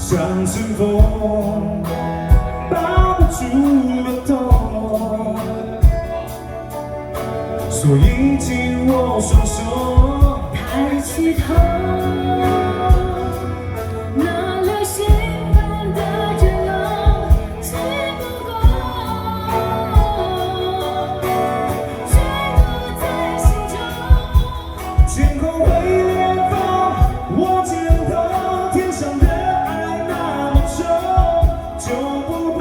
像阵风，抱不住的痛，所以紧握双手，抬起头，那流星般的坠落，只不过坠落在心中。天空会裂缝，我肩头，天上的爱那么重，就不怕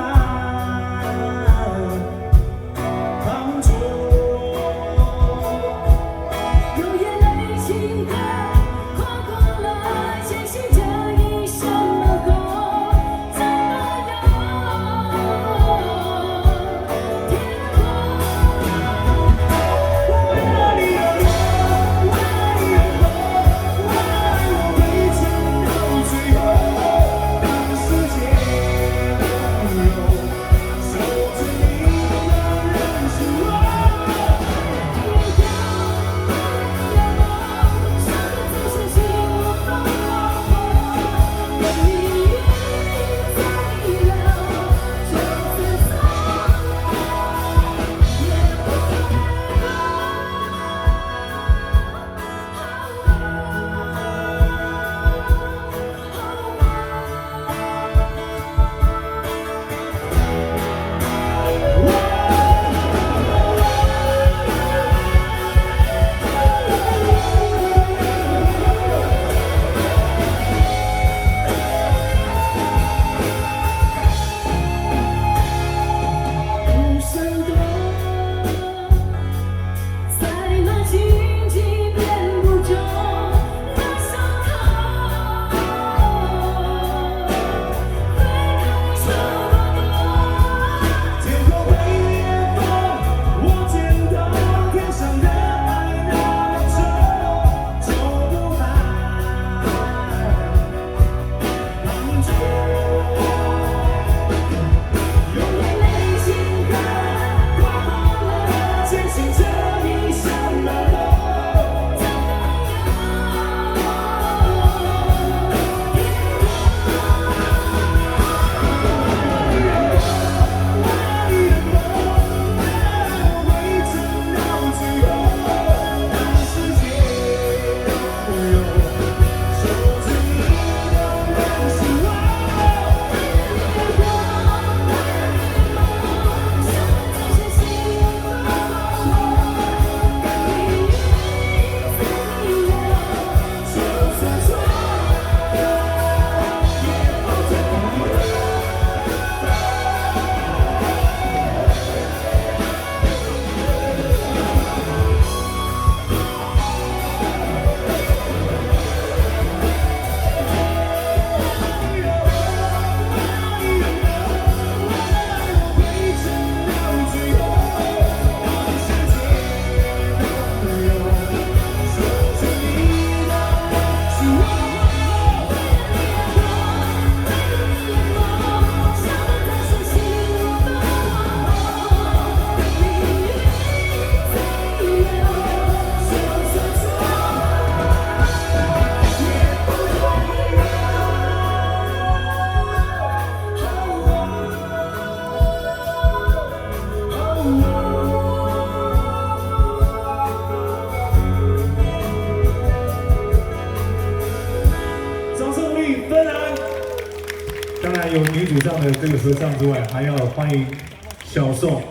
放纵。有眼泪情歌，跨过了艰辛这一生路过，怎么有天空？为了你而活，为了你而活，为了爱我会撑到最后，当世界都有守着你的人是我。当然有女主唱的这个合唱之外，还要欢迎小宋。